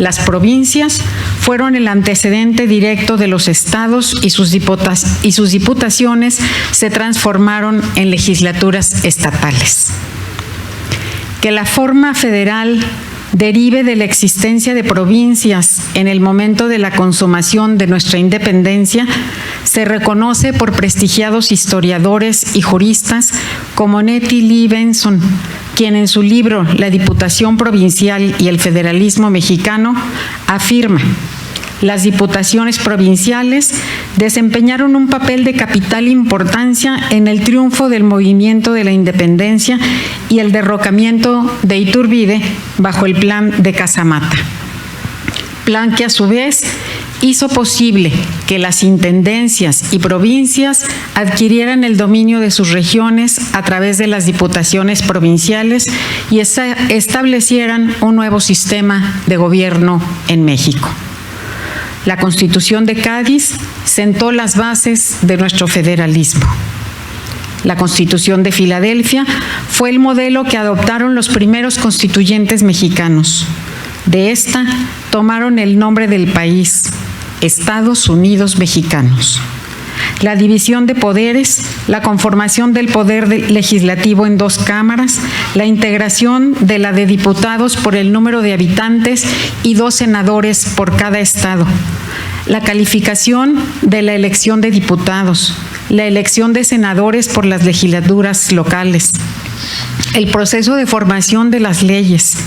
Las provincias fueron el antecedente directo de los estados y sus diputaciones se transformaron en legislaturas estatales. Que la forma federal derive de la existencia de provincias en el momento de la consumación de nuestra independencia se reconoce por prestigiados historiadores y juristas como Nettie Lee Benson, quien en su libro La Diputación Provincial y el Federalismo Mexicano afirma: las diputaciones provinciales desempeñaron un papel de capital importancia en el triunfo del movimiento de la independencia y el derrocamiento de Iturbide bajo el Plan de Casamata. Plan que a su vez hizo posible que las intendencias y provincias adquirieran el dominio de sus regiones a través de las diputaciones provinciales y establecieran un nuevo sistema de gobierno en México. La Constitución de Cádiz sentó las bases de nuestro federalismo. La Constitución de Filadelfia fue el modelo que adoptaron los primeros constituyentes mexicanos. De esta tomaron el nombre del país, Estados Unidos Mexicanos. La división de poderes, la conformación del poder legislativo en dos cámaras, la integración de la de diputados por el número de habitantes y 2 senadores por cada estado, la calificación de la elección de diputados, la elección de senadores por las legislaturas locales, el proceso de formación de las leyes,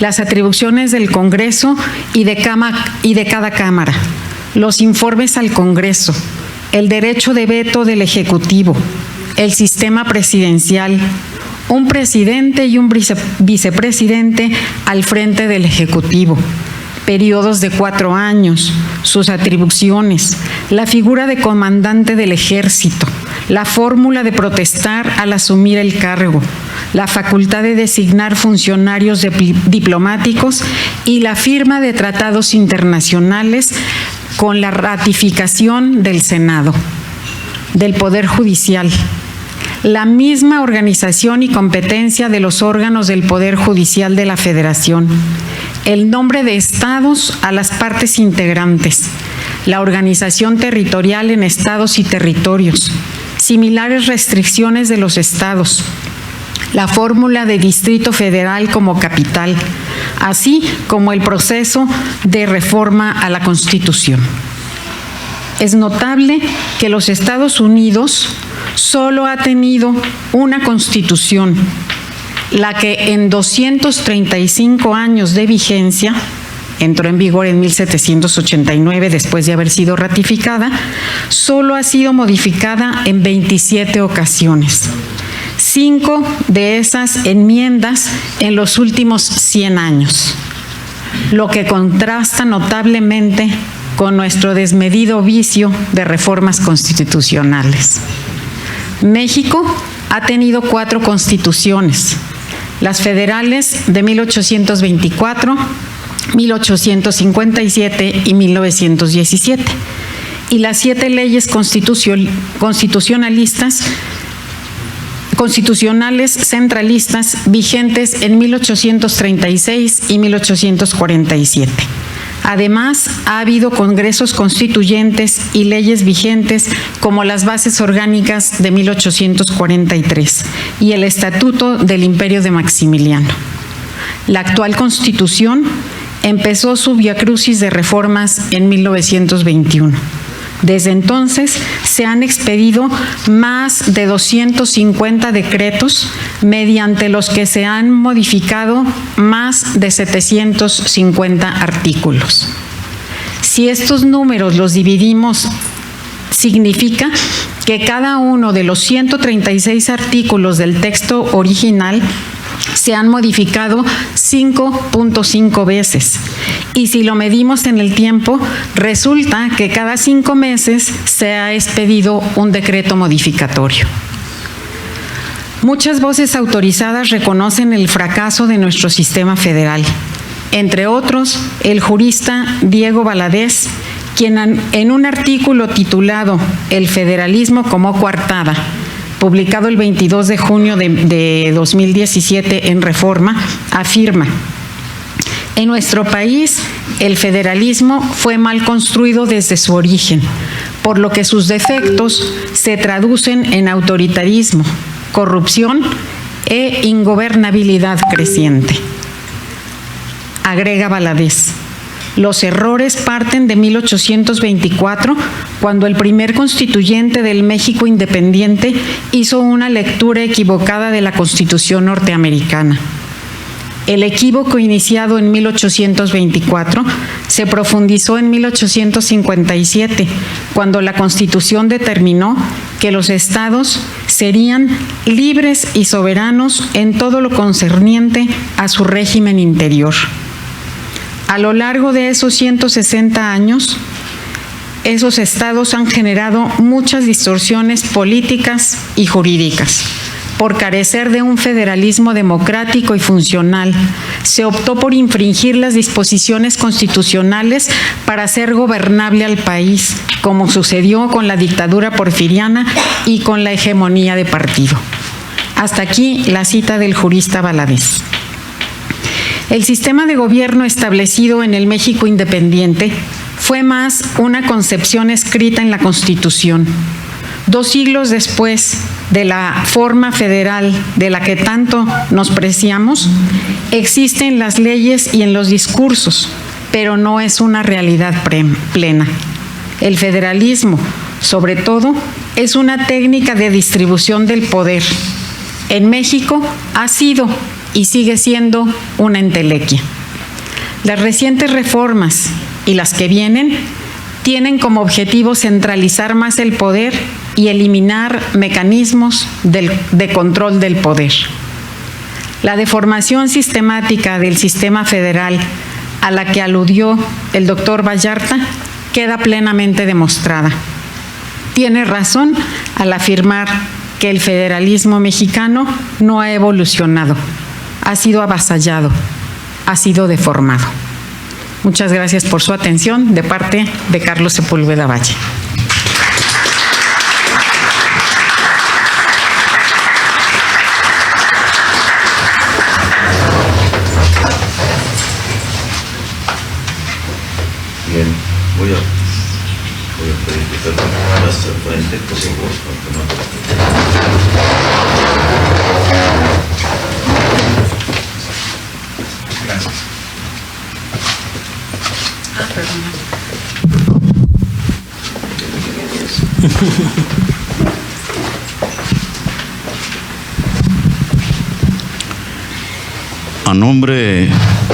las atribuciones del Congreso y de cada cámara, los informes al Congreso, el derecho de veto del Ejecutivo, el sistema presidencial, un presidente y un vicepresidente al frente del Ejecutivo, periodos de 4 años, sus atribuciones, la figura de comandante del Ejército, la fórmula de protestar al asumir el cargo, la facultad de designar funcionarios diplomáticos y la firma de tratados internacionales con la ratificación del Senado, del Poder Judicial, la misma organización y competencia de los órganos del Poder Judicial de la Federación, el nombre de estados a las partes integrantes, la organización territorial en estados y territorios, similares restricciones de los estados, la fórmula de Distrito Federal como capital, así como el proceso de reforma a la Constitución. Es notable que los Estados Unidos solo ha tenido una Constitución, la que en 235 años de vigencia, entró en vigor en 1789 después de haber sido ratificada, solo ha sido modificada en 27 ocasiones. 5 de esas enmiendas en los últimos 100 años, lo que contrasta notablemente con nuestro desmedido vicio de reformas constitucionales. México ha tenido 4 constituciones, las federales de 1824, 1857 y 1917, y las 7 leyes constitucionales centralistas vigentes en 1836 y 1847. Además, ha habido congresos constituyentes y leyes vigentes como las bases orgánicas de 1843 y el Estatuto del Imperio de Maximiliano. La actual Constitución empezó su viacrucis de reformas en 1921. Desde entonces se han expedido más de 250 decretos mediante los que se han modificado más de 750 artículos. Si estos números los dividimos, significa que cada uno de los 136 artículos del texto original se han modificado 5.5 veces. Y si lo medimos en el tiempo, resulta que cada 5 meses se ha expedido un decreto modificatorio. Muchas voces autorizadas reconocen el fracaso de nuestro sistema federal. Entre otros, el jurista Diego Valadez, quien en un artículo titulado El federalismo como coartada, publicado el 22 de junio de 2017 en Reforma, afirma: en nuestro país, el federalismo fue mal construido desde su origen, por lo que sus defectos se traducen en autoritarismo, corrupción e ingobernabilidad creciente. Agrega Valadez: los errores parten de 1824, cuando el primer constituyente del México independiente hizo una lectura equivocada de la Constitución norteamericana. El equívoco iniciado en 1824 se profundizó en 1857, cuando la Constitución determinó que los estados serían libres y soberanos en todo lo concerniente a su régimen interior. A lo largo de esos 160 años, esos estados han generado muchas distorsiones políticas y jurídicas. Por carecer de un federalismo democrático y funcional, se optó por infringir las disposiciones constitucionales para hacer gobernable al país, como sucedió con la dictadura porfiriana y con la hegemonía de partido. Hasta aquí la cita del jurista Valadez. El sistema de gobierno establecido en el México independiente fue más una concepción escrita en la Constitución. 2 siglos después de la forma federal de la que tanto nos preciamos, existen las leyes y en los discursos, pero no es una realidad plena. El federalismo, sobre todo, es una técnica de distribución del poder. En México ha sido y sigue siendo una entelequia. Las recientes reformas y las que vienen tienen como objetivo centralizar más el poder y eliminar mecanismos de control del poder. La deformación sistemática del sistema federal a la que aludió el doctor Vallarta queda plenamente demostrada. Tiene razón al afirmar que el federalismo mexicano no ha evolucionado, ha sido avasallado, ha sido deformado. Muchas gracias por su atención de parte de Carlos Sepúlveda Valle. Bien, voy a pedir que usted pase al frente, por favor. Gracias. A nombre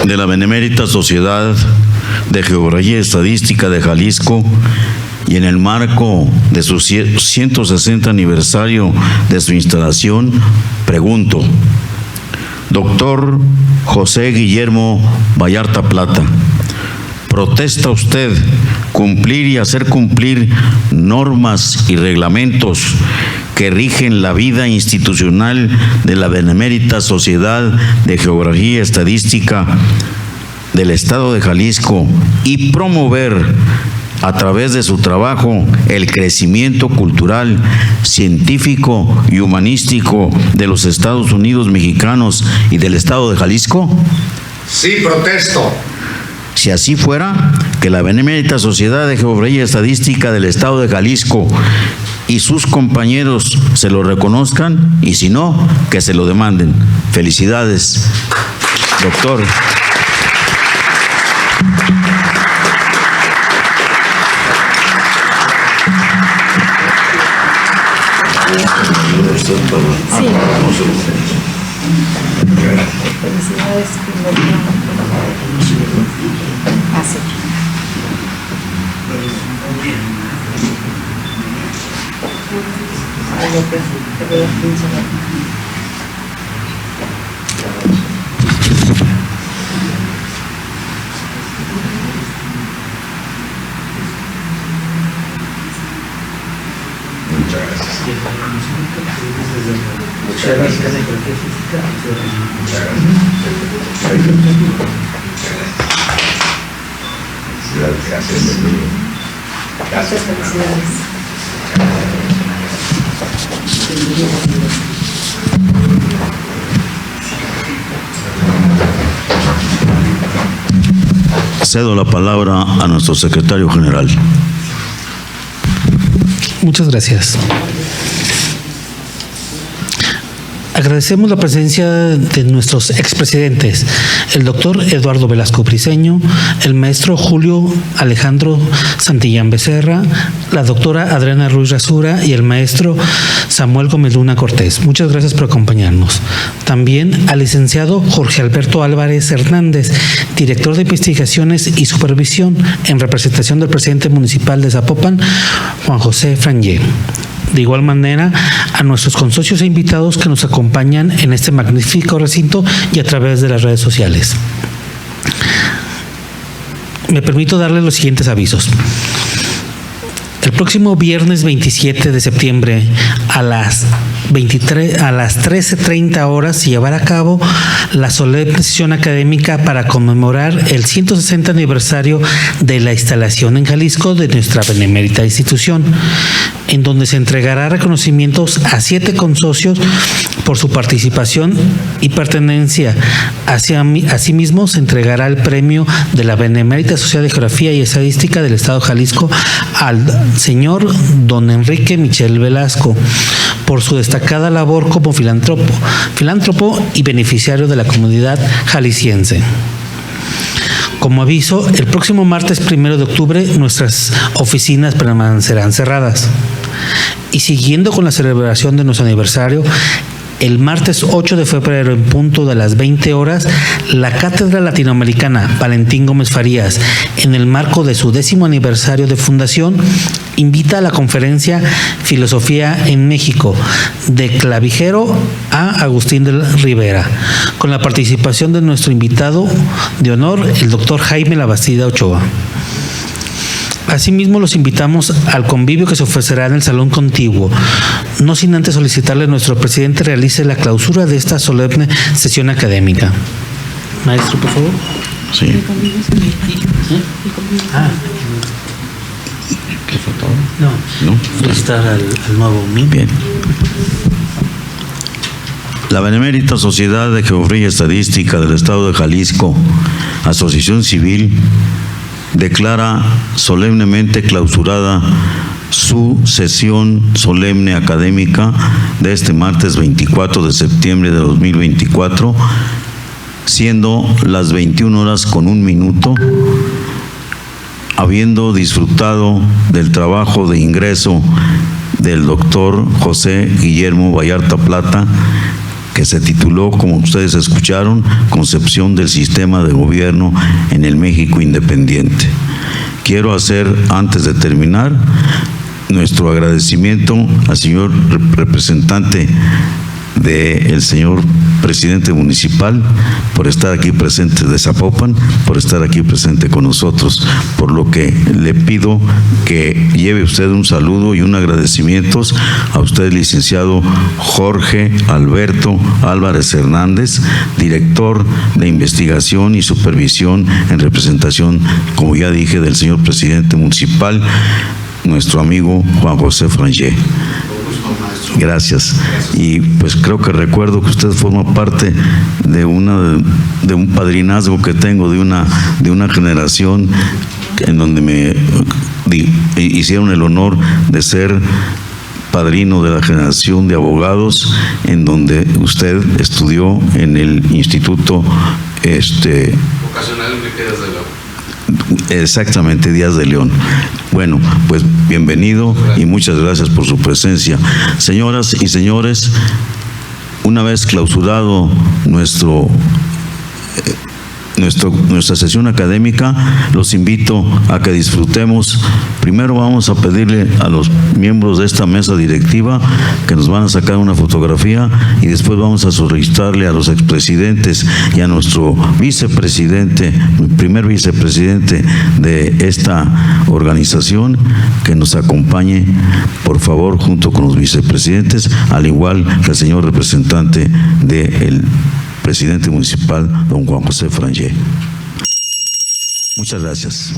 de la Benemérita Sociedad de Geografía y Estadística de Jalisco y en el marco de su 160 aniversario de su instalación, pregunto: doctor José Guillermo Vallarta Plata, ¿protesta usted cumplir y hacer cumplir normas y reglamentos que rigen la vida institucional de la Benemérita Sociedad de Geografía y Estadística del Estado de Jalisco y promover a través de su trabajo el crecimiento cultural, científico y humanístico de los Estados Unidos mexicanos y del Estado de Jalisco? Sí, protesto. Si así fuera, que la Benemérita Sociedad de Geografía y Estadística del Estado de Jalisco y sus compañeros se lo reconozcan, y si no, que se lo demanden. Felicidades, doctor. Sí. Felicidades, Muchas felicidades. Cedo la palabra a nuestro secretario general. Muchas gracias. Agradecemos la presencia de nuestros expresidentes, el doctor Eduardo Velasco Briceño, el maestro Julio Alejandro Santillán Becerra, la doctora Adriana Ruiz Rasura y el maestro Samuel Gómez Luna Cortés. Muchas gracias por acompañarnos. También al licenciado Jorge Alberto Álvarez Hernández, director de investigaciones y supervisión en representación del presidente municipal de Zapopan, Juan José Frangé. De igual manera, a nuestros consocios e invitados que nos acompañan en este magnífico recinto y a través de las redes sociales. Me permito darles los siguientes avisos. El próximo viernes 27 de septiembre a las 13:30 horas se llevará a cabo la solemne sesión académica para conmemorar el 160 aniversario de la instalación en Jalisco de nuestra benemérita institución, en donde se entregará reconocimientos a 7 consocios por su participación y pertenencia. Asimismo, se entregará el premio de la Benemérita Sociedad de Geografía y Estadística del Estado de Jalisco al señor don Enrique Michel Velasco por su destacada labor como filántropo y beneficiario de la comunidad jalisciense. Como aviso, el próximo martes 1 de octubre nuestras oficinas permanecerán cerradas. Y siguiendo con la celebración de nuestro aniversario, el martes 8 de febrero, en punto de las 20 horas, la Cátedra Latinoamericana Valentín Gómez Farías, en el marco de su 10º aniversario de fundación, invita a la conferencia Filosofía en México, de Clavijero a Agustín de Rivera, con la participación de nuestro invitado de honor, el doctor Jaime Labastida Ochoa. Asimismo, los invitamos al convivio que se ofrecerá en el Salón Contiguo, no sin antes solicitarle a nuestro presidente realice la clausura de esta solemne sesión académica. Maestro, por favor. Sí. ¿Qué fue todo? No. Felicitar al nuevo MIM. Bien. La Benemérita Sociedad de Geografía y Estadística del Estado de Jalisco, Asociación Civil, declara solemnemente clausurada su sesión solemne académica de este martes 24 de septiembre de 2024, siendo las 21:01, habiendo disfrutado del trabajo de ingreso del doctor José Guillermo Vallarta Plata, que se tituló, como ustedes escucharon, Concepción del Sistema de Gobierno en el México Independiente. Quiero hacer, antes de terminar, nuestro agradecimiento al señor representante del señor presidente municipal por estar aquí presente de Zapopan, por estar aquí presente con nosotros, por lo que le pido que lleve usted un saludo y un agradecimiento a usted, licenciado Jorge Alberto Álvarez Hernández, director de investigación y supervisión en representación, como ya dije, del señor presidente municipal, nuestro amigo Juan José Frangé. Gracias. Y pues creo que recuerdo que usted forma parte de un padrinazgo que tengo de una generación en donde me hicieron el honor de ser padrino de la generación de abogados, en donde usted estudió en el Instituto Vocacional Enrique Díaz de León. Exactamente, Díaz de León. Bueno, pues bienvenido y muchas gracias por su presencia. Señoras y señores, una vez clausurado nuestra sesión académica, los invito a que disfrutemos. Primero vamos a pedirle a los miembros de esta mesa directiva que nos van a sacar una fotografía y después vamos a solicitarle a los expresidentes y a nuestro vicepresidente, primer vicepresidente de esta organización, que nos acompañe, por favor, junto con los vicepresidentes, al igual que el señor representante del presidente municipal, don Juan José Frangé. Muchas gracias.